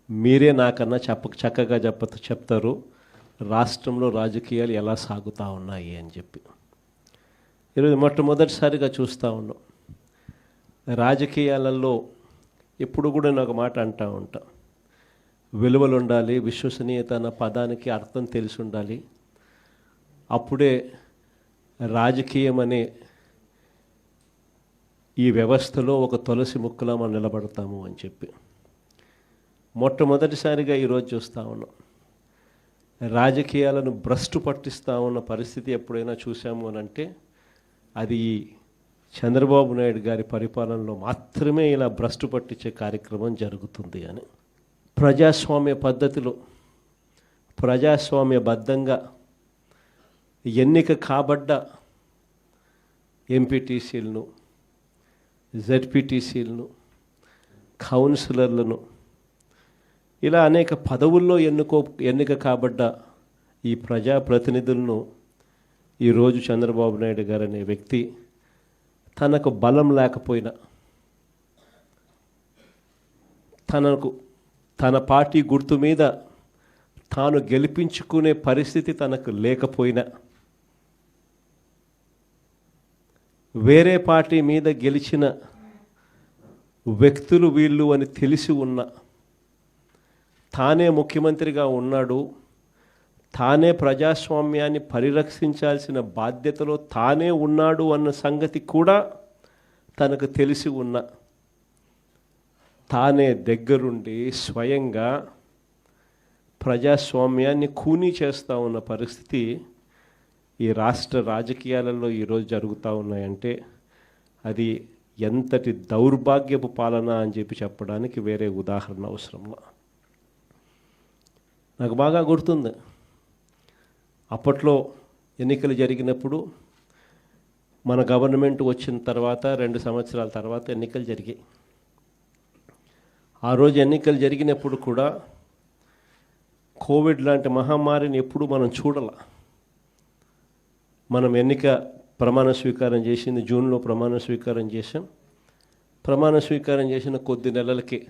మీరే నాకన్నా చక్కగా చెప్తారు రాష్ట్రంలో రాజకీయాలు ఎలా సాగుతూ ఉన్నాయి అని చెప్పి. ఈరోజు మొట్టమొదటిసారిగా చూస్తూ ఉన్నాం. రాజకీయాలలో ఎప్పుడు కూడా నేను ఒక మాట అంటూ ఉంటా, విలువలు ఉండాలి, విశ్వసనీయత అన్న పదానికి అర్థం తెలిసి ఉండాలి. అప్పుడే రాజకీయం అనే ఈ వ్యవస్థలో ఒక తులసి ముక్కలా మనం నిలబడతాము అని చెప్పి మొట్టమొదటిసారిగా ఈరోజు చూస్తూ ఉన్నాం. రాజకీయాలను భ్రష్టు పట్టిస్తూ ఉన్న పరిస్థితి ఎప్పుడైనా చూసాము అని అంటే అది ఈ చంద్రబాబు నాయుడు గారి పరిపాలనలో మాత్రమే ఇలా భ్రష్టు పట్టించే కార్యక్రమం జరుగుతుంది అని. ప్రజాస్వామ్య పద్ధతిలో ప్రజాస్వామ్యబద్ధంగా ఎన్నిక కాబడ్డ ఎంపీటీసీలను, జెడ్పీటీసీలను, కౌన్సిలర్లను, ఇలా అనేక పదవుల్లో ఎన్నిక కాబడ్డ ఈ ప్రజాప్రతినిధులను ఈరోజు చంద్రబాబు నాయుడు గారు అనే వ్యక్తి తనకు బలం లేకపోయినా, తన పార్టీ గుర్తు మీద తాను గెలిపించుకునే పరిస్థితి తనకు లేకపోయినా, వేరే పార్టీ మీద గెలిచిన వ్యక్తులు వీళ్ళు అని తెలిసి ఉన్న, తానే ముఖ్యమంత్రిగా ఉన్నాడు, తానే ప్రజాస్వామ్యాన్ని పరిరక్షించాల్సిన బాధ్యతలో తానే ఉన్నాడు అన్న సంగతి కూడా తనకు తెలిసి ఉన్న, తానే దగ్గరుండి స్వయంగా ప్రజాస్వామ్యాన్ని ఖూనీ చేస్తూ ఉన్న పరిస్థితి ఈ రాష్ట్ర రాజకీయాలలో ఈరోజు జరుగుతూ ఉన్నాయంటే అది ఎంతటి దౌర్భాగ్యపు పాలన అని చెప్పడానికి వేరే ఉదాహరణ అవసరంలా. నాకు బాగా గుర్తుంది, అప్పట్లో ఎన్నికలు జరిగినప్పుడు మన గవర్నమెంట్ వచ్చిన తర్వాత 2 సంవత్సరాల తర్వాత ఎన్నికలు జరిగాయి. ఆ రోజు ఎన్నికలు జరిగినప్పుడు కూడా కోవిడ్ లాంటి మహమ్మారిని ఎప్పుడు మనం చూడాల. మనం ఎన్నిక ప్రమాణ స్వీకారం చేసింది జూన్లో ప్రమాణ స్వీకారం చేసాం. ప్రమాణ స్వీకారం చేసిన కొద్ది నెలలకే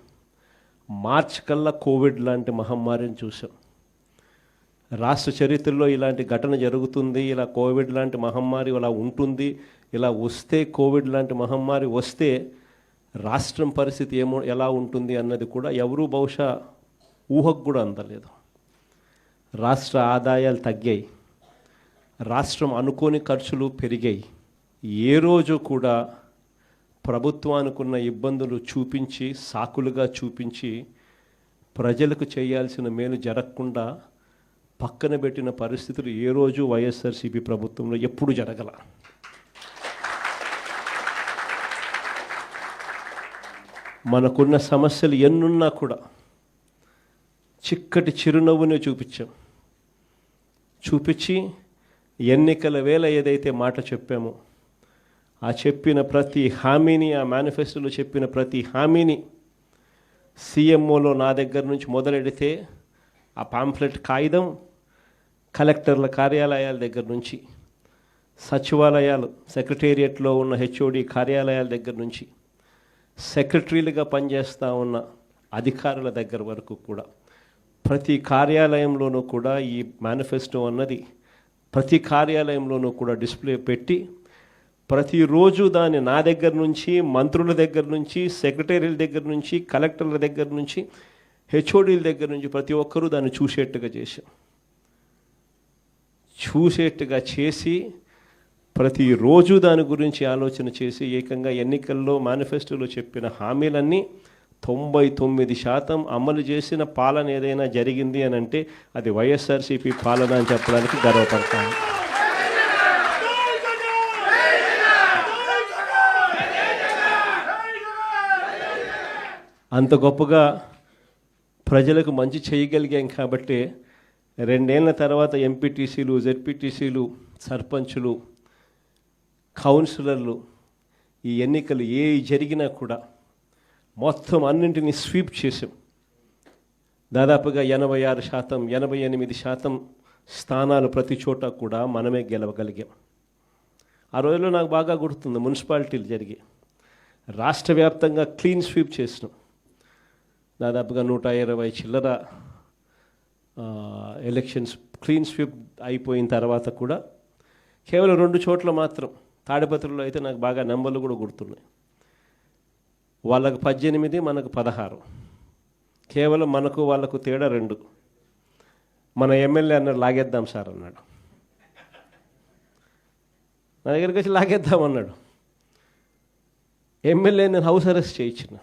మార్చి కల్లా కోవిడ్ లాంటి మహమ్మారిని చూసాం. రాష్ట్ర చరిత్రలో ఇలాంటి ఘటన జరుగుతుంది, ఇలా కోవిడ్ లాంటి మహమ్మారి ఇలా ఉంటుంది, ఇలా వస్తే కోవిడ్ లాంటి మహమ్మారి వస్తే రాష్ట్రం పరిస్థితి ఎలా ఉంటుంది అన్నది కూడా ఎవరూ బహుశా ఊహకు కూడా అందలేదు. రాష్ట్ర ఆదాయాలు తగ్గాయి, రాష్ట్రం అనుకోని ఖర్చులు పెరిగాయి. ఏ రోజు కూడా ప్రభుత్వానికున్న ఇబ్బందులు చూపించి, సాకులుగా చూపించి ప్రజలకు చేయాల్సిన మేలు జరగకుండా పక్కన పెట్టిన పరిస్థితులు ఏ రోజు వైఎస్ఆర్సీపీ ప్రభుత్వంలో ఎప్పుడు జరగల. మనకున్న సమస్యలు ఎన్నున్నా కూడా చిక్కటి చిరునవ్వునే చూపించి ఎన్నికల వేళ ఏదైతే మాట చెప్పామో ఆ చెప్పిన ప్రతి హామీని, ఆ మేనిఫెస్టోలో చెప్పిన ప్రతి హామీని సీఎంఓలో నా దగ్గర నుంచి మొదలెడితే ఆ పాంఫ్లెట్ కాగితం కలెక్టర్ల కార్యాలయాల దగ్గర నుంచి, సచివాలయాలు సెక్రటేరియట్లో ఉన్న హెచ్ఓడి కార్యాలయాల దగ్గర నుంచి, సెక్రటరీలుగా పనిచేస్తూ ఉన్న అధికారుల దగ్గర వరకు కూడా ప్రతి కార్యాలయంలోనూ కూడా ఈ మేనిఫెస్టో అన్నది ప్రతి కార్యాలయంలోనూ కూడా డిస్ప్లే పెట్టి ప్రతిరోజు దాన్ని నా దగ్గర నుంచి, మంత్రుల దగ్గర నుంచి, సెక్రటరీల దగ్గర నుంచి, కలెక్టర్ల దగ్గర నుంచి, హెచ్ఓడీల దగ్గర నుంచి ప్రతి ఒక్కరూ దాన్ని చూసేట్టుగా చేసి ప్రతిరోజు దాని గురించి ఆలోచన చేసి ఏకంగా ఎన్నికల్లో మేనిఫెస్టోలో చెప్పిన హామీలన్నీ 99% అమలు చేసిన పాలన ఏదైనా జరిగింది అని అంటే అది వైఎస్ఆర్సీపీ పాలన అని చెప్పడానికి గర్వపడతాను. అంత గొప్పగా ప్రజలకు మంచి చేయగలిగాం కాబట్టి 2 ఏళ్ల తర్వాత ఎంపీటీసీలు, జెడ్పీటీసీలు, సర్పంచులు, కౌన్సిలర్లు ఈ ఎన్నికలు ఏ జరిగినా కూడా మొత్తం అన్నింటినీ స్వీప్ చేసాం. దాదాపుగా 86%, 88% స్థానాలు ప్రతి చోట కూడా మనమే గెలవగలిగాం. ఆ రోజుల్లో నాకు బాగా గుర్తుంది, మున్సిపాలిటీలు జరిగాయి, రాష్ట్ర వ్యాప్తంగా క్లీన్ స్వీప్ చేసినాం. దాదాపుగా 120 చిల్లర ఎలక్షన్స్ క్లీన్ స్వీప్ అయిపోయిన తర్వాత కూడా కేవలం 2 చోట్ల మాత్రం, తాడిపత్రిలో అయితే నాకు బాగా నెంబర్లు కూడా గుర్తున్నాయి, వాళ్ళకు 18 మనకు 16, కేవలం మనకు వాళ్ళకు తేడా 2. మన ఎమ్మెల్యే అన్నాడు లాగేద్దాం సార్ అన్నాడు, నా దగ్గరికి వచ్చి లాగేద్దాం అన్నాడు. ఎమ్మెల్యే నేను హౌస్ అరెస్ట్ చేయించిన,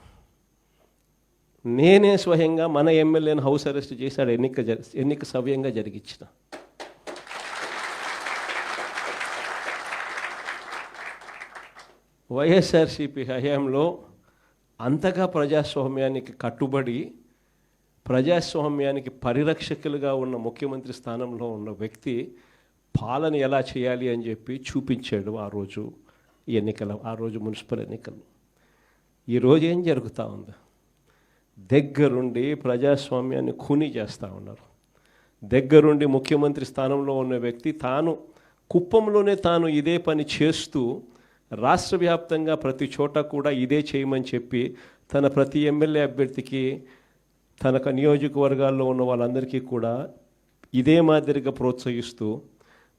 నేనే స్వయంగా మన ఎమ్మెల్యేని హౌస్ అరెస్ట్ చేశాడు, ఎన్నిక సవ్యంగా జరిగించిన. వైఎస్ఆర్సీపీ హయాంలో అంతగా ప్రజాస్వామ్యానికి కట్టుబడి ప్రజాస్వామ్యానికి పరిరక్షకులుగా ఉన్న ముఖ్యమంత్రి స్థానంలో ఉన్న వ్యక్తి పాలన ఎలా చేయాలి అని చెప్పి చూపించాడు ఆ రోజు మున్సిపల్ ఎన్నికలు. ఈరోజు ఏం జరుగుతూ ఉంది? దగ్గరుండి ప్రజాస్వామ్యాన్ని ఖూనీ చేస్తూ ఉన్నారు. దగ్గరుండి ముఖ్యమంత్రి స్థానంలో ఉన్న వ్యక్తి కుప్పంలోనే తాను ఇదే పని చేస్తూ రాష్ట్ర వ్యాప్తంగా ప్రతి చోట కూడా ఇదే చేయమని చెప్పి తన ప్రతి ఎమ్మెల్యే అభ్యర్థికి, తన నియోజకవర్గాల్లో ఉన్న వాళ్ళందరికీ కూడా ఇదే మాదిరిగా ప్రోత్సహిస్తూ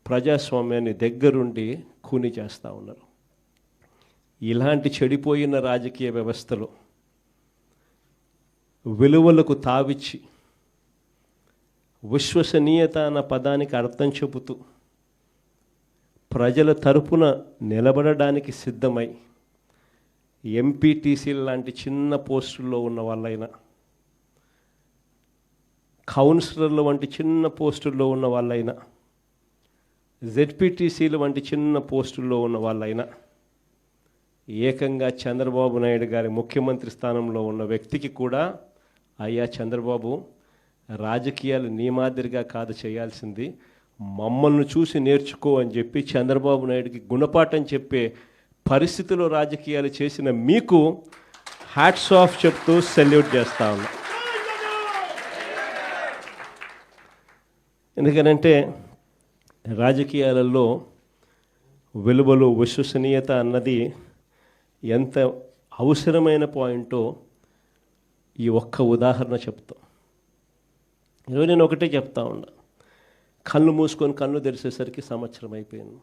ప్రజాస్వామ్యాన్ని దగ్గరుండి ఖూనీ చేస్తూ ఉన్నారు. ఇలాంటి చెడిపోయిన రాజకీయ వ్యవస్థలో విలువలకు తావిచ్చి విశ్వసనీయత అన్న పదానికి అర్థం చెబుతూ ప్రజల తరపున నిలబడడానికి సిద్ధమై ఎంపీటీసీ లాంటి చిన్న పోస్టుల్లో ఉన్న వాళ్ళైనా, కౌన్సిలర్లు వంటి చిన్న పోస్టుల్లో ఉన్న వాళ్ళైనా, జెడ్పీటీసీలు వంటి చిన్న పోస్టుల్లో ఉన్న వాళ్ళైనా ఏకంగా చంద్రబాబు నాయుడు గారి ముఖ్యమంత్రి స్థానంలో ఉన్న వ్యక్తికి కూడా, అయ్యా చంద్రబాబు, రాజకీయాలు నీ మాదిరిగా కాదు చేయాల్సింది, మమ్మల్ని చూసి నేర్చుకో అని చెప్పి చంద్రబాబు నాయుడికి గుణపాఠం చెప్పే పరిస్థితిలో రాజకీయాలు చేసిన మీకు హ్యాట్స్ ఆఫ్ చెప్తూ సెల్యూట్ చేస్తా ఉన్నా. ఎందుకనంటే రాజకీయాలలో విలువలు, విశ్వసనీయత అన్నది ఎంత అవసరమైన పాయింటో ఈ ఒక్క ఉదాహరణ చెప్తాం. ఈరోజు నేను ఒకటే చెప్తా ఉన్నా, కళ్ళు మూసుకొని కళ్ళు తెరిచేసరికి సంవత్సరం అయిపోయింది.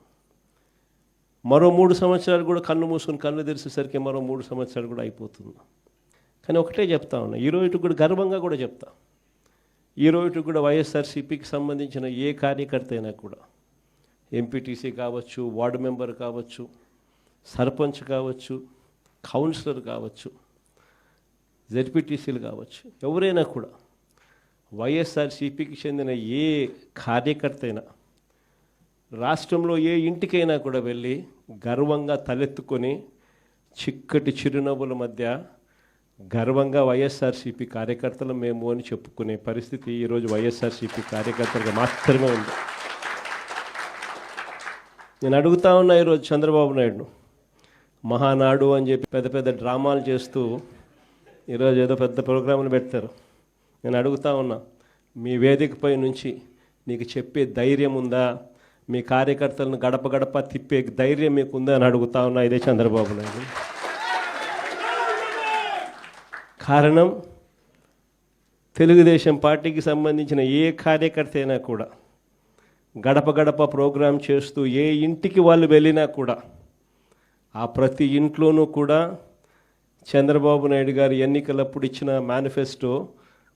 మరో 3 సంవత్సరాలు కూడా కళ్ళు మూసుకొని కళ్ళు తెరిచేసరికి మరో 3 సంవత్సరాలు కూడా అయిపోతుంది. కానీ ఒకటే చెప్తా ఉన్నా, ఈరోజు కూడా గర్వంగా కూడా చెప్తా, ఈరోజు కూడా వైఎస్ఆర్సీపీకి సంబంధించిన ఏ కార్యకర్త అయినా కూడా, ఎంపీటీసీ కావచ్చు, వార్డు మెంబర్ కావచ్చు, సర్పంచ్ కావచ్చు, కౌన్సిలర్ కావచ్చు, జెడ్పీటీసీలు కావచ్చు, ఎవరైనా కూడా వైఎస్ఆర్సీపీకి చెందిన ఏ కార్యకర్త అయినా రాష్ట్రంలో ఏ ఇంటికైనా కూడా వెళ్ళి గర్వంగా తలెత్తుకొని చిక్కటి చిరునవ్వుల మధ్య గర్వంగా వైఎస్ఆర్సీపీ కార్యకర్తలు మేము అని చెప్పుకునే పరిస్థితి ఈరోజు వైఎస్ఆర్సీపీ కార్యకర్తలకు మాత్రమే ఉంది. నేను అడుగుతా ఉన్నా ఈరోజు చంద్రబాబు నాయుడు మహానాడు అని చెప్పి పెద్ద పెద్ద డ్రామాలు చేస్తూ ఈరోజు ఏదో పెద్ద ప్రోగ్రాములు పెడతారు. నేను అడుగుతా ఉన్నా, మీ వేదికపై నుంచి నీకు చెప్పే ధైర్యం ఉందా? మీ కార్యకర్తలను గడప గడప తిప్పే ధైర్యం మీకు ఉందా అని అడుగుతా ఉన్నా ఇదే చంద్రబాబు నాయుడు. కారణం, తెలుగుదేశం పార్టీకి సంబంధించిన ఏ కార్యకర్త అయినా కూడా గడప గడప ప్రోగ్రాం చేస్తూ ఏ ఇంటికి వాళ్ళు వెళ్ళినా కూడా ఆ ప్రతి ఇంట్లోనూ కూడా చంద్రబాబు నాయుడు గారు ఎన్నికలప్పుడు ఇచ్చిన మేనిఫెస్టో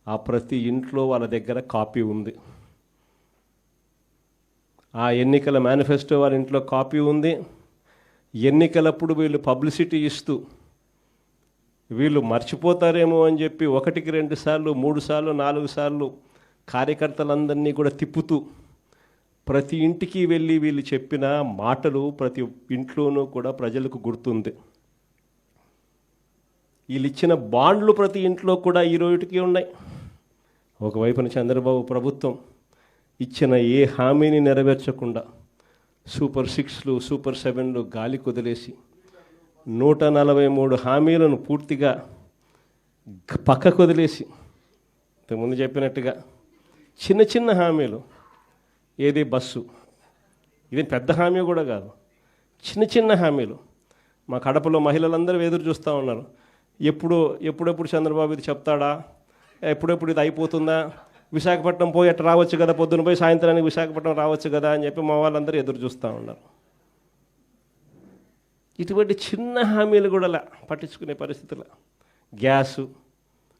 ఆ ప్రతి ఇంట్లో వాళ్ళ దగ్గర కాపీ ఉంది. ఆ ఎన్నికల మేనిఫెస్టో వాళ్ళ ఇంట్లో కాపీ ఉంది. ఎన్నికలప్పుడు వీళ్ళు పబ్లిసిటీ ఇస్తూ వీళ్ళు మర్చిపోతారేమో అని చెప్పి 1కి 2 సార్లు 3 సార్లు 4 సార్లు కార్యకర్తలందరినీ కూడా తిప్పుతూ ప్రతి ఇంటికి వెళ్ళి వీళ్ళు చెప్పిన మాటలు ప్రతి ఇంట్లోనూ కూడా ప్రజలకు గుర్తుంది. వీళ్ళు ఇచ్చిన బాండ్లు ప్రతి ఇంట్లో కూడా ఈ రోజుకి ఉన్నాయి. ఒకవైపున చంద్రబాబు ప్రభుత్వం ఇచ్చిన ఏ హామీని నెరవేర్చకుండా సూపర్ 6లు సూపర్ 7లు గాలి కుదిలేసి 143 హామీలను పూర్తిగా పక్కకు వదిలేసి, ఇంతకుముందు చెప్పినట్టుగా చిన్న చిన్న హామీలు, ఏది బస్సు, ఇది పెద్ద హామీ కూడా కాదు, చిన్న చిన్న హామీలు. మా కడపలో మహిళలందరూ ఎదురు చూస్తూ ఉన్నారు, ఎప్పుడెప్పుడు చంద్రబాబు ఇది చెప్తాడా, ఎప్పుడెప్పుడు ఇది అయిపోతుందా, విశాఖపట్నం పోయి అట్లా రావచ్చు కదా, పొద్దున పోయి సాయంత్రానికి విశాఖపట్నం రావచ్చు కదా అని చెప్పి మా వాళ్ళందరూ ఎదురు చూస్తూ ఉన్నారు. ఇటువంటి చిన్న హామీలు కూడా పట్టించుకునే పరిస్థితుల గ్యాసు,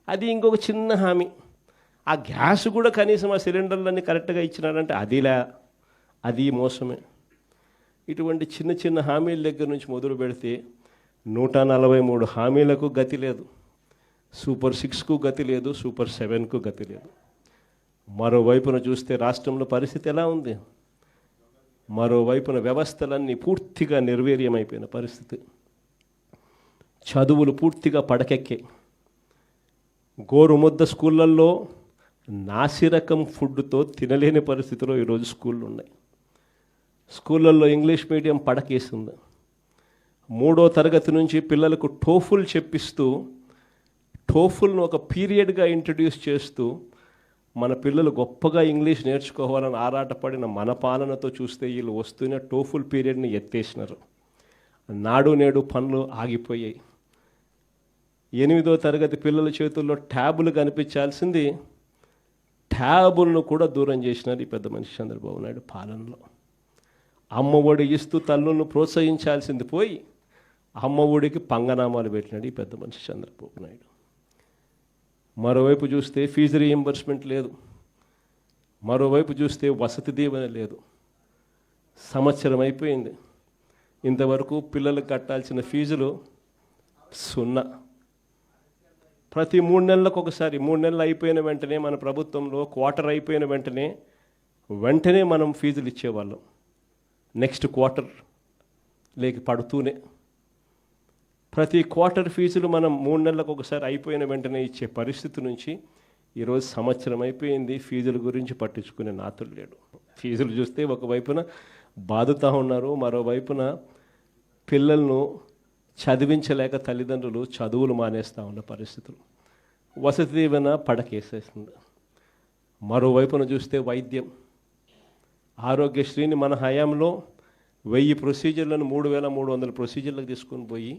అది ఇంకొక చిన్న హామీ. ఆ గ్యాస్ కూడా కనీసం ఆ సిలిండర్లన్నీ కరెక్ట్గా ఇచ్చినాడంటే అది మోసమే. ఇటువంటి చిన్న చిన్న హామీల దగ్గర నుంచి మొదలు పెడితే 143 హామీలకు గతి లేదు, సూపర్ 6కు గతి లేదు, సూపర్ 7కు గతి లేదు. మరోవైపున చూస్తే రాష్ట్రంలో పరిస్థితి ఎలా ఉంది? మరోవైపున వ్యవస్థలన్నీ పూర్తిగా నిర్వీర్యమైపోయిన పరిస్థితి, చదువులు పూర్తిగా పడకెక్కే, గోరుముద్ద స్కూళ్ళల్లో నాసిరకం ఫుడ్తో తినలేని పరిస్థితిలో ఈరోజు స్కూళ్ళు ఉన్నాయి. స్కూళ్ళల్లో ఇంగ్లీష్ మీడియం పడకేసింది. 3వ తరగతి నుంచి పిల్లలకు టోఫుల్ చెప్పిస్తూ, టోఫుల్ను ఒక పీరియడ్గా ఇంట్రడ్యూస్ చేస్తూ మన పిల్లలు గొప్పగా ఇంగ్లీష్ నేర్చుకోవాలని ఆరాటపడిన మన పాలనతో చూస్తే వీళ్ళు వస్తూనే టోఫుల్ పీరియడ్ని ఎత్తేసినారు. నాడు నేడు పనులు ఆగిపోయాయి. 8వ తరగతి పిల్లల చేతుల్లో ట్యాబులు కనిపించాల్సింది ట్యాబులను కూడా దూరం చేసినారు ఈ పెద్ద మనిషి చంద్రబాబు నాయుడు పాలనలో. అమ్మ ఒడి ఇస్తూ తల్లులను ప్రోత్సహించాల్సింది పోయి అమ్మ ఒడికి పంగనామాలు పెట్టినాడు ఈ పెద్ద మనిషి చంద్రబాబు నాయుడు. మరోవైపు చూస్తే ఫీజు రీయింబర్స్మెంట్ లేదు, మరోవైపు చూస్తే వసతి దీవెన లేదు. సంవత్సరం అయిపోయింది, ఇంతవరకు పిల్లలకు కట్టాల్సిన ఫీజులు 0. ప్రతి 3 నెలలకు ఒకసారి, 3 నెలలు అయిపోయిన వెంటనే మన ప్రభుత్వంలో క్వార్టర్ అయిపోయిన వెంటనే మనం ఫీజులు ఇచ్చేవాళ్ళం. నెక్స్ట్ క్వార్టర్ లేకి పడుతూనే ప్రతి క్వార్టర్ ఫీజులు మనం 3 నెలలకు ఒకసారి అయిపోయిన వెంటనే ఇచ్చే పరిస్థితి నుంచి ఈరోజు సంవత్సరం అయిపోయింది, ఫీజుల గురించి పట్టించుకునే నాతులు లేడు. ఫీజులు చూస్తే ఒకవైపున బాదుతూ ఉన్నారు, మరోవైపున పిల్లలను చదివించలేక తల్లిదండ్రులు చదువులు మానేస్తూ ఉన్న పరిస్థితులు. వసతి దీవెన పడకేసేస్తుంది. మరోవైపున చూస్తే వైద్యం, ఆరోగ్యశ్రీని మన హయాంలో 1000 ప్రొసీజర్లను 3300 ప్రొసీజర్లకు తీసుకొని పోయి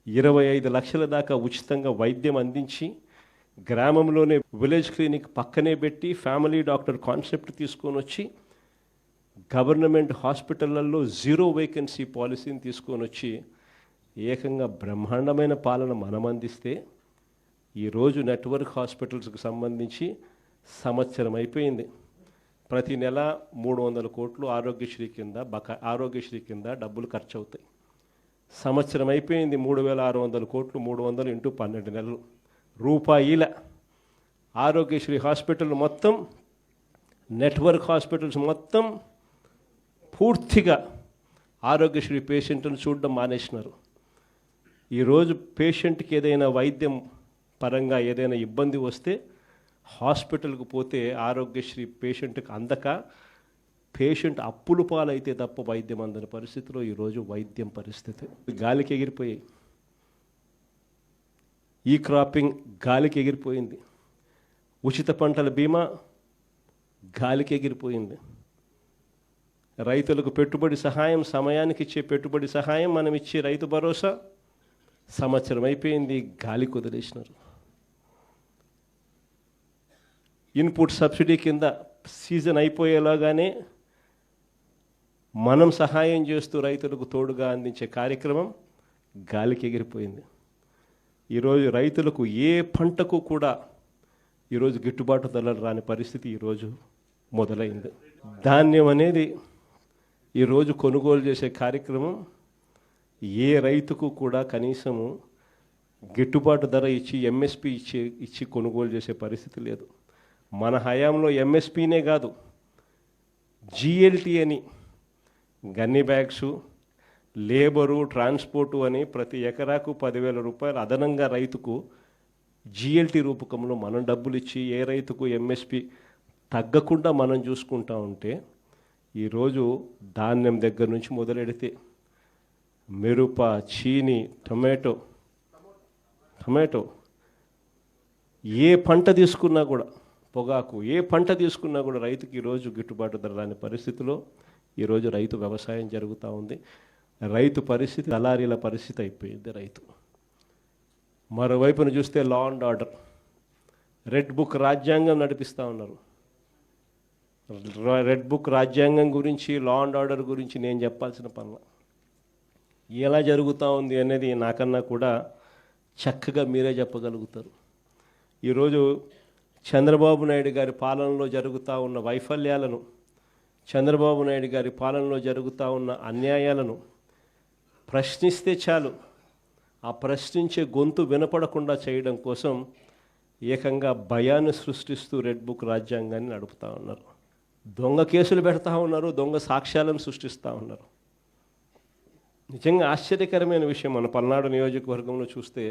25 లక్షల దాకా ఉచితంగా వైద్యం అందించి, గ్రామంలోనే విలేజ్ క్లినిక్ పక్కనే పెట్టి ఫ్యామిలీ డాక్టర్ కాన్సెప్ట్ తీసుకొని వచ్చి గవర్నమెంట్ హాస్పిటళ్లలో 0 వేకెన్సీ పాలసీని తీసుకొని వచ్చి ఏకంగా బ్రహ్మాండమైన పాలన మనం అందిస్తే, ఈరోజు నెట్వర్క్ హాస్పిటల్స్కి సంబంధించి సంవత్సరం అయిపోయింది, ప్రతి నెల 300 కోట్లు ఆరోగ్యశ్రీ కింద డబ్బులు ఖర్చు అవుతాయి. సంవత్సరం అయిపోయింది, 3600 కోట్లు, 300 × 12 నెలలు రూపాయిల ఆరోగ్యశ్రీ హాస్పిటల్ మొత్తం, నెట్వర్క్ హాస్పిటల్స్ మొత్తం పూర్తిగా ఆరోగ్యశ్రీ పేషెంట్లను చూడడం మానేసినారు. ఈరోజు పేషెంట్కి ఏదైనా వైద్యం పరంగా ఏదైనా ఇబ్బంది వస్తే హాస్పిటల్కి పోతే ఆరోగ్యశ్రీ పేషెంట్కి అందక పేషెంట్ అప్పులు పాలైతే తప్ప వైద్యం అందని పరిస్థితిలో ఈరోజు వైద్యం పరిస్థితి గాలికి ఎగిరిపోయాయి. ఈ క్రాపింగ్ గాలికి ఎగిరిపోయింది, ఉచిత పంటల బీమా గాలికి ఎగిరిపోయింది, రైతులకు పెట్టుబడి సహాయం, సమయానికి ఇచ్చే పెట్టుబడి సహాయం, మనం ఇచ్చే రైతు భరోసా సంవత్సరం అయిపోయింది, గాలి కుదిలేసినారు. ఇన్పుట్ సబ్సిడీ కింద సీజన్ అయిపోయేలాగానే మనం సహాయం చేస్తూ రైతులకు తోడుగా అందించే కార్యక్రమం గాలికి ఎగిరిపోయింది. ఈరోజు రైతులకు ఏ పంటకు కూడా ఈరోజు గిట్టుబాటు ధరలు రాని పరిస్థితి ఈరోజు మొదలైంది. ధాన్యం అనేది ఈరోజు కొనుగోలు చేసే కార్యక్రమం ఏ రైతుకు కూడా కనీసము గిట్టుబాటు ధర ఇచ్చి ఎంఎస్పి ఇచ్చి కొనుగోలు చేసే పరిస్థితి లేదు. మన హయాంలో ఎంఎస్పీనే కాదు, జిఎల్టీ అని గన్ని బ్యాగ్సు, లేబరు, ట్రాన్స్పోర్టు అని ప్రతి ఎకరాకు 10,000 రూపాయలు అదనంగా రైతుకు జిఎల్టీ రూపకంలో మనం డబ్బులు ఇచ్చి ఏ రైతుకు ఎంఎస్పి తగ్గకుండా మనం చూసుకుంటా ఉంటే, ఈరోజు ధాన్యం దగ్గర నుంచి మొదలెడితే మిరప, చీని, టొమాటో ఏ పంట తీసుకున్నా కూడా, పొగాకు ఏ పంట తీసుకున్నా కూడా రైతుకి ఈరోజు గిట్టుబాటు ధర రాని పరిస్థితిలో ఈరోజు రైతు వ్యవసాయం జరుగుతూ ఉంది. రైతు పరిస్థితి దళారీల పరిస్థితి అయిపోయింది రైతు. మరోవైపున చూస్తే law and order, red book రాజ్యాంగం నడిపిస్తూ ఉన్నారు. రెడ్ బుక్ రాజ్యాంగం గురించి, లా అండ్ ఆర్డర్ గురించి నేను చెప్పాల్సిన పనులు ఎలా జరుగుతూ ఉంది అనేది నాకన్నా కూడా చక్కగా మీరే చెప్పగలుగుతారు. ఈరోజు చంద్రబాబు నాయుడు గారి పాలనలో జరుగుతూ ఉన్న వైఫల్యాలను, చంద్రబాబు నాయుడు గారి పాలనలో జరుగుతూ ఉన్న అన్యాయాలను ప్రశ్నిస్తే చాలు, ఆ ప్రశ్నించే గొంతు వినపడకుండా చేయడం కోసం ఏకంగా భయాన్ని సృష్టిస్తూ రెడ్ బుక్ రాజ్యాంగాన్ని నడుపుతూ ఉన్నారు. దొంగ కేసులు పెడతా ఉన్నారు, దొంగ సాక్ష్యాలను సృష్టిస్తూ ఉన్నారు. నిజంగా ఆశ్చర్యకరమైన విషయం. మన పల్నాడు నియోజకవర్గంలో చూస్తే,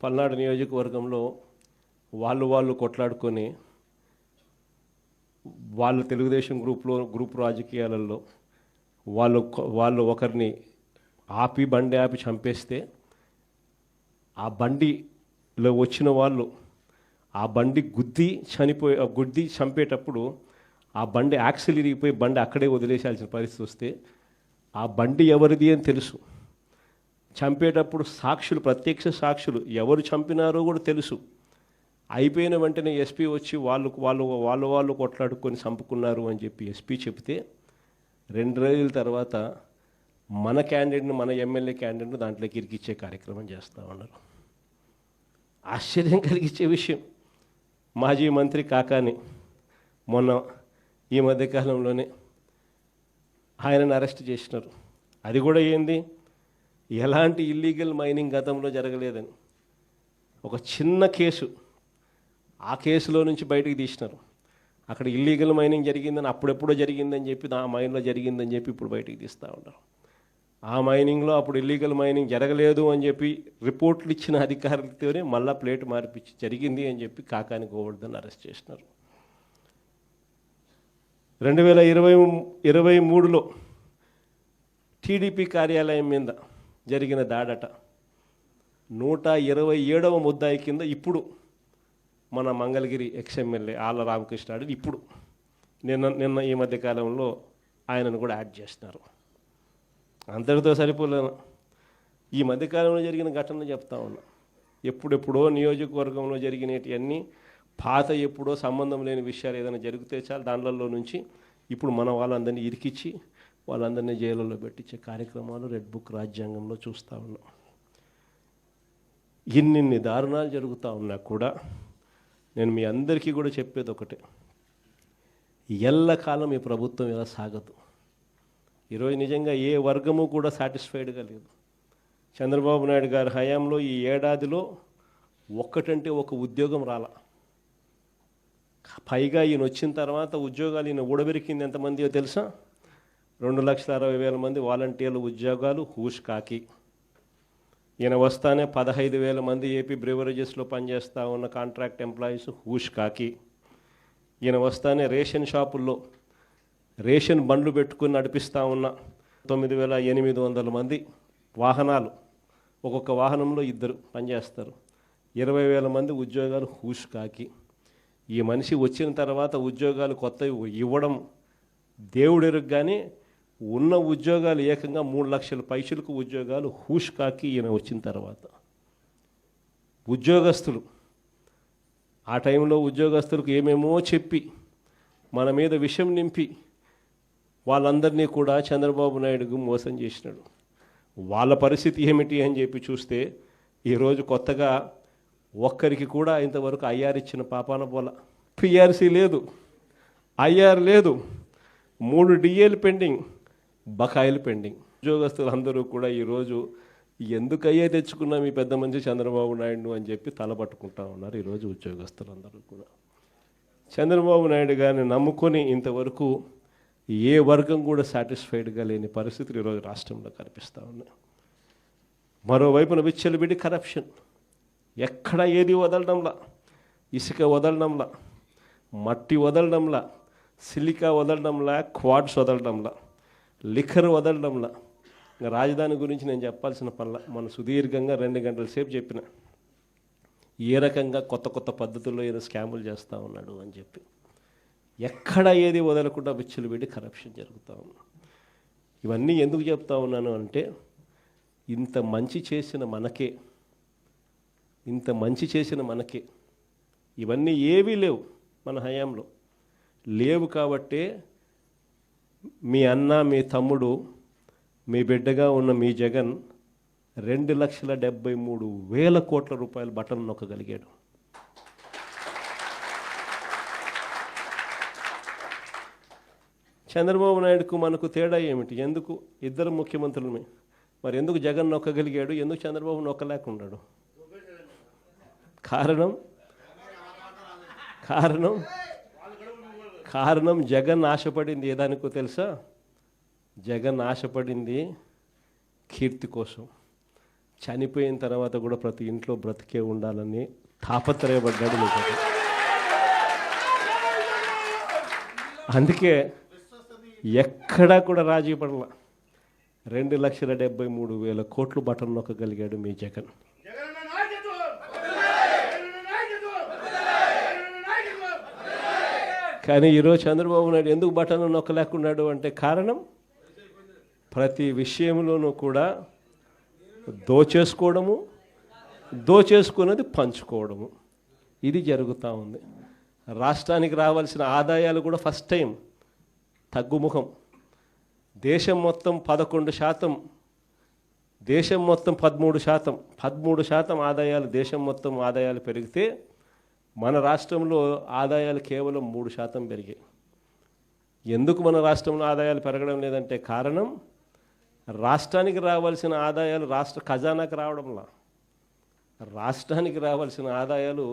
పల్నాడు నియోజకవర్గంలో వాళ్ళు కొట్లాడుకొని వాళ్ళు తెలుగుదేశం గ్రూప్ రాజకీయాలలో వాళ్ళు ఒకరిని బండి ఆపి చంపేస్తే ఆ బండిలో వచ్చిన వాళ్ళు ఆ బండి గుద్ది చంపేటప్పుడు ఆ బండి యాక్సిల్ ఇరిగిపోయి బండి అక్కడే వదిలేసాల్సిన పరిస్థితి వస్తే ఆ బండి ఎవరిది అని తెలుసు. చంపేటప్పుడు సాక్షులు, ప్రత్యక్ష సాక్షులు ఎవరు చంపినారో కూడా తెలుసు. అయిపోయిన వెంటనే ఎస్పీ వచ్చి వాళ్ళు కొట్లాడుకొని చంపుకున్నారు అని చెప్పి ఎస్పీ చెప్తే 2 రోజుల తర్వాత మన క్యాండిడేట్ను, మన ఎమ్మెల్యే క్యాండిడేట్ను దాంట్లోకి ఇరికిచ్చే కార్యక్రమం చేస్తూ ఉన్నారు. ఆశ్చర్యం కలిగించే విషయం. మాజీ మంత్రి కాకాని మొన్న ఈ మధ్యకాలంలోనే ఆయనను అరెస్ట్ చేసినారు. అది కూడా ఏంది, ఎలాంటి ఇల్లీగల్ మైనింగ్ గతంలో జరగలేదని ఒక చిన్న కేసు, ఆ కేసులో నుంచి బయటకు తీసినారు. అక్కడ ఇల్లీగల్ మైనింగ్ జరిగిందని, అప్పుడెప్పుడో జరిగిందని చెప్పి, ఆ మైన్లో జరిగిందని చెప్పి ఇప్పుడు బయటకు తీస్తూ ఉంటారు. ఆ మైనింగ్లో అప్పుడు ఇల్లీగల్ మైనింగ్ జరగలేదు అని చెప్పి రిపోర్ట్లు ఇచ్చిన అధికారులతోనే మళ్ళా ప్లేట్ మార్పిచ్చి జరిగింది అని చెప్పి కాకాని గోవర్ధన్ అరెస్ట్ చేసినారు. 2023లో టీడీపీ కార్యాలయం మీద జరిగిన దాడట 127వ ముద్దాయి కింద ఇప్పుడు మన మంగళగిరి ఎక్స్ఎమ్మెల్యే ఆళ్ళ రామకృష్ణ ఇప్పుడు నిన్న ఈ మధ్యకాలంలో ఆయనను కూడా యాడ్ చేస్తున్నారు. అంతటితో సరిపోలేను. ఈ మధ్యకాలంలో జరిగిన ఘటనలు చెప్తా ఉన్నా. ఎప్పుడెప్పుడో నియోజకవర్గంలో జరిగినవన్నీ పాత, ఎప్పుడో సంబంధం లేని విషయాలు ఏదైనా జరిగితే చాలు దాంట్లో నుంచి ఇప్పుడు మన వాళ్ళందరినీ ఇరికిచ్చి వాళ్ళందరినీ జైలులో పెట్టించే కార్యక్రమాలు రెడ్ బుక్ రాజ్యాంగంలో చూస్తూ ఉన్నాం. ఇన్ని దారుణాలు జరుగుతూ ఉన్నా కూడా నేను మీ అందరికీ కూడా చెప్పేది ఒకటే, ఎల్లకాలం ఈ ప్రభుత్వం ఇలా సాగదు. ఈరోజు నిజంగా ఏ వర్గము కూడా సాటిస్ఫైడ్గా లేదు. చంద్రబాబు నాయుడు గారి హయాంలో ఈ ఏడాదిలో ఒక్కటంటే ఒక ఉద్యోగం రాలా. పైగా ఈయన వచ్చిన తర్వాత ఉద్యోగాలు ఈయన ఊడబెరికింది ఎంతమందియో తెలుసా? 2,60,000 మంది వాలంటీర్ల ఉద్యోగాలు హూష్ కాకి. ఈయన వస్తానే 15,000 మంది ఏపీ బ్రివరేజెస్లో పనిచేస్తూ ఉన్న కాంట్రాక్ట్ ఎంప్లాయీస్ హూష్ కాకి. ఈయన వస్తానే రేషన్ షాపుల్లో రేషన్ బండ్లు పెట్టుకుని నడిపిస్తూ ఉన్న 9,800 మంది వాహనాలు, ఒక్కొక్క వాహనంలో 2 పనిచేస్తారు, 20,000 మంది ఉద్యోగాలు హూష్ కాకి. ఈ మనిషి వచ్చిన తర్వాత ఉద్యోగాలు కొత్తవి ఇవ్వడం దేవుడెరుగ్గానే ఉన్న ఉద్యోగాలు ఏకంగా 3 లక్షల పైసలకు ఉద్యోగాలు హూష్ కాకి ఈయన వచ్చిన తర్వాత. ఉద్యోగస్తులు ఆ టైంలో ఉద్యోగస్తులకు ఏమేమో చెప్పి మన మీద విషం నింపి వాళ్ళందరినీ కూడా చంద్రబాబు నాయుడుకు మోసం చేసినాడు. వాళ్ళ పరిస్థితి ఏమిటి అని చెప్పి చూస్తే ఈరోజు కొత్తగా ఒక్కరికి కూడా ఇంతవరకు ఐఆర్ ఇచ్చిన పాపాన పోల. పిఆర్సీ లేదు, ఐఆర్ లేదు, 3 డిఏలు పెండింగ్, బకాయిలు పెండింగ్. ఉద్యోగస్తులు అందరూ కూడా ఈరోజు ఎందుకు అయ్యే తెచ్చుకున్నాం ఈ పెద్ద మనిషి చంద్రబాబు నాయుడు అని చెప్పి తలపట్టుకుంటా ఉన్నారు. ఈరోజు ఉద్యోగస్తులందరూ కూడా చంద్రబాబు నాయుడు గారిని నమ్ముకొని ఇంతవరకు ఏ వర్గం కూడా సాటిస్ఫైడ్గా లేని పరిస్థితులు ఈరోజు రాష్ట్రంలో కనిపిస్తూ ఉన్నాయి. మరోవైపున విచ్చలవిడి కరప్షన్, ఎక్కడ ఏది వదలడంలా, ఇసుక వదలడంలా, మట్టి వదలడంలా, సిలికా వదలడంలా, క్వాడ్స్ వదలడంలా, లిఖర్ వదలడంలా. ఇంకా రాజధాని గురించి నేను చెప్పాల్సిన పనుల మన సుదీర్ఘంగా 2 గంటల సేపు చెప్పిన ఏ రకంగా కొత్త పద్ధతుల్లో ఏదో స్కాములు చేస్తూ ఉన్నాడు అని చెప్పి. ఎక్కడ ఏది వదలకుండా విచ్చలవిడి కరప్షన్ జరుగుతూ ఉంది. ఇవన్నీ ఎందుకు చెప్తా ఉన్నాను అంటే, ఇంత మంచి చేసిన మనకే ఇవన్నీ ఏవీ లేవు మన హయాంలో. లేవు కాబట్టే మీ అన్న, మీ తమ్ముడు, మీ బిడ్డగా ఉన్న మీ జగన్ 2,73,000 కోట్ల రూపాయలు బటన్ నొక్కగలిగాడు. చంద్రబాబు నాయుడుకు మనకు తేడా ఏమిటి? ఎందుకు ఇద్దరు ముఖ్యమంత్రులమే, మరి ఎందుకు జగన్ నొక్కగలిగాడు, ఎందుకు చంద్రబాబు నొక్కలేకున్నాడు? కారణం కారణం కారణం జగన్ ఆశపడింది ఏదానికో తెలుసా? జగన్ ఆశపడింది కీర్తి కోసం. చనిపోయిన తర్వాత కూడా ప్రతి ఇంట్లో బ్రతికే ఉండాలని తాపత్రయపడ్డాడు మీకు. అందుకే ఎక్కడా కూడా రాజీ పడల. 2,73,000 కోట్లు బటన్ నొక్కగలిగాడు మీ జగన్. కానీ ఈరోజు చంద్రబాబు నాయుడు ఎందుకు బటన్ నొక్కలేకున్నాడు అంటే కారణం ప్రతి విషయంలోనూ కూడా దోచేసుకున్నది పంచుకోవడము, ఇది జరుగుతూ ఉంది. రాష్ట్రానికి రావాల్సిన ఆదాయాలు కూడా ఫస్ట్ టైం తగ్గుముఖం. దేశం మొత్తం 11%, దేశం మొత్తం 13% ఆదాయాలు, దేశం మొత్తం ఆదాయాలు పెరిగితే మన రాష్ట్రంలో ఆదాయాలు కేవలం 3% పెరిగాయి. ఎందుకు మన రాష్ట్రంలో ఆదాయాలు పెరగడం లేదంటే కారణం రాష్ట్రానికి రావాల్సిన ఆదాయాలు రాష్ట్ర ఖజానాకు రావడంలా. రాష్ట్రానికి రావాల్సిన ఆదాయాలు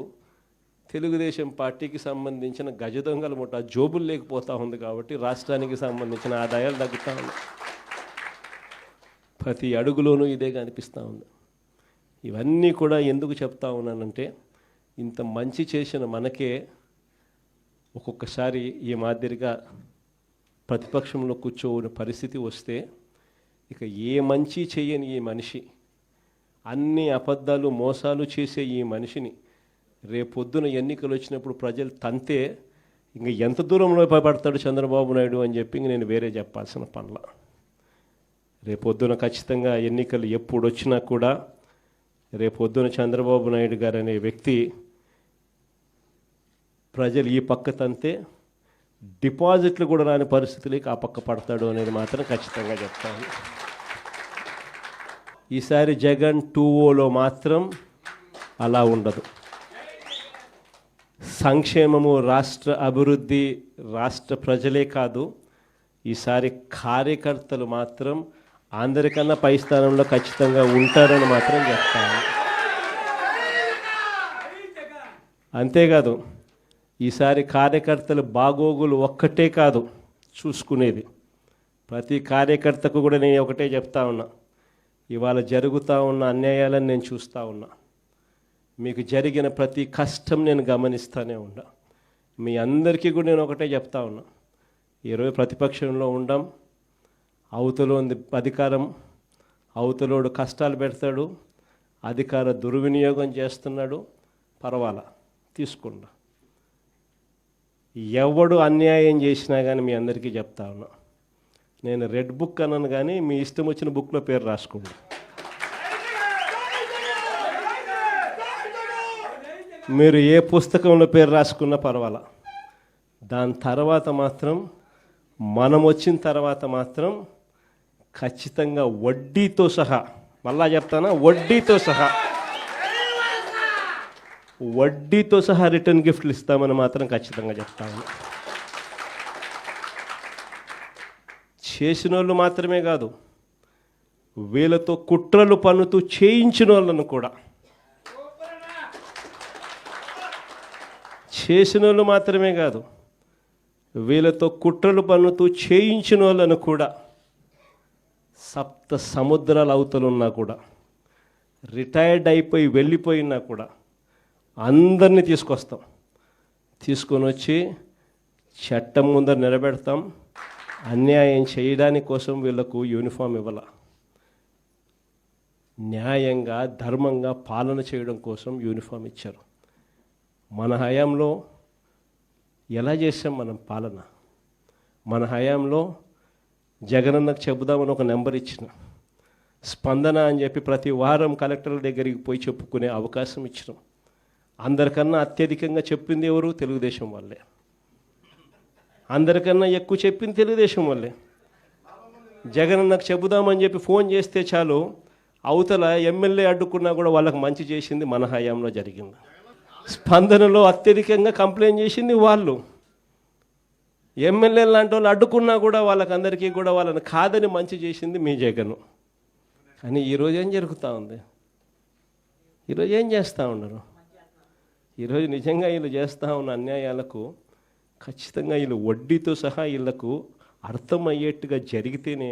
తెలుగుదేశం పార్టీకి సంబంధించిన గజ దొంగల ముఠ జోబులు లేకపోతూ ఉంది కాబట్టి రాష్ట్రానికి సంబంధించిన ఆదాయాలు తగ్గుతూ ఉన్నాయి. ప్రతి అడుగులోనూ ఇదే కనిపిస్తూ ఉంది. ఇవన్నీ కూడా ఎందుకు చెప్తా ఉన్నానంటే ఇంత మంచి చేసిన మనకే ఒక్కొక్కసారి ఈ మాదిరిగా ప్రతిపక్షంలో కూర్చోని పరిస్థితి వస్తే ఇక ఏ మంచి చేయని ఈ మనిషి, అన్ని అబద్ధాలు మోసాలు చేసే ఈ మనిషిని రేపొద్దున ఎన్నికలు వచ్చినప్పుడు ప్రజలు తంతే ఇంక ఎంత దూరంలో పడతాడు చంద్రబాబు నాయుడు అని చెప్పి నేను వేరే చెప్పాల్సిన పనుల. రేపొద్దున ఖచ్చితంగా ఎన్నికలు ఎప్పుడు వచ్చినా కూడా రేపొద్దున చంద్రబాబు నాయుడు గారు అనే వ్యక్తి ప్రజలు ఈ పక్క తంతే డిపాజిట్లు కూడా రాని పరిస్థితులకి ఆ పక్క పడతాడు అనేది మాత్రం ఖచ్చితంగా చెప్తాను. ఈసారి జగన్ 2.0లో మాత్రం అలా ఉండదు. సంక్షేమము, రాష్ట్ర అభివృద్ధి, రాష్ట్ర ప్రజలే కాదు, ఈసారి కార్యకర్తలు మాత్రం అందరికన్నా పై స్థానంలో ఖచ్చితంగా ఉంటారని మాత్రం చెప్తాను. అంతేకాదు ఈసారి కార్యకర్తలు బాగోగులు ఒక్కటే కాదు చూసుకునేది, ప్రతి కార్యకర్తకు కూడా నేను ఒకటే చెప్తా ఉన్నా, ఇవాళ జరుగుతూ ఉన్న అన్యాయాలను నేను చూస్తూ ఉన్నా, మీకు జరిగిన ప్రతి కష్టం నేను గమనిస్తూనే ఉన్నా. మీ అందరికీ కూడా నేను ఒకటే చెప్తా ఉన్నా, ఈరోజు ప్రతిపక్షంలో ఉండం, అవతలో అధికారం, అవతలోడు కష్టాలు పెడతాడు, అధికార దుర్వినియోగం చేస్తున్నాడు, పర్వాలా తీసుకుండా. ఎవడు అన్యాయం చేసినా కానీ మీ అందరికీ చెప్తా ఉన్నా, నేను రెడ్ బుక్ అన్నాను కానీ మీ ఇష్టం వచ్చిన బుక్లో పేరు రాసుకోండి. మీరు ఏ పుస్తకంలో పేరు రాసుకున్నా పర్వాలా. దాని తర్వాత మాత్రం మనం వచ్చిన తర్వాత మాత్రం ఖచ్చితంగా వడ్డీతో సహా, మళ్ళా చెప్తానా, వడ్డీతో సహా రిటర్న్ గిఫ్ట్లు ఇస్తామని మాత్రం ఖచ్చితంగా చెప్తాను. చేసిన వాళ్ళు మాత్రమే కాదు, వీళ్ళతో కుట్రలు పన్నుతూ చేయించిన వాళ్ళను కూడా, చేసిన వాళ్ళు మాత్రమే కాదు, వీళ్ళతో కుట్రలు పన్నుతూ చేయించిన వాళ్ళను కూడా, 7 సముద్రాల అవతలున్నా కూడా, రిటైర్డ్ అయిపోయి వెళ్ళిపోయినా కూడా అందరినీ తీసుకొని వచ్చి చట్టం ముందర నిలబెడతాం. అన్యాయం చేయడానికి కోసం వీళ్ళకు యూనిఫామ్ ఇవ్వాల, న్యాయంగా ధర్మంగా పాలన చేయడం కోసం యూనిఫామ్ ఇచ్చారు. మన హయాంలో ఎలా చేసాం మనం పాలన? మన హయాంలో జగనన్నకు చెబుదామని ఒక నెంబర్ ఇచ్చిన, స్పందన అని చెప్పి ప్రతి వారం కలెక్టర్ల దగ్గరికి పోయి చెప్పుకునే అవకాశం ఇచ్చినాం. అందరికన్నా అత్యధికంగా చెప్పింది ఎవరు? తెలుగుదేశం వాళ్ళే. అందరికన్నా ఎక్కువ చెప్పింది తెలుగుదేశం వాళ్ళే. జగన్ నాకు చెబుదామని చెప్పి ఫోన్ చేస్తే చాలు, అవతల ఎమ్మెల్యే అడ్డుకున్నా కూడా వాళ్ళకి మంచి చేసింది మన హయాంలో జరిగింది. స్పందనలో అత్యధికంగా కంప్లైంట్ చేసింది వాళ్ళు. ఎమ్మెల్యే లాంటి వాళ్ళు అడ్డుకున్నా కూడా వాళ్ళకందరికీ కూడా వాళ్ళని కాదని మంచి చేసింది మీ జగన్. కానీ ఈరోజు ఏం జరుగుతూ ఉంది? ఈరోజు ఏం చేస్తూ ఉన్నారు? ఈరోజు నిజంగా వీళ్ళు చేస్తూ ఉన్న అన్యాయాలకు ఖచ్చితంగా వీళ్ళు వడ్డీతో సహా వీళ్ళకు అర్థమయ్యేట్టుగా జరిగితేనే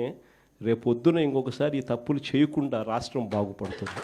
రేపొద్దున ఇంకొకసారి ఈ తప్పులు చేయకుండా రాష్ట్రం బాగుపడుతుంది.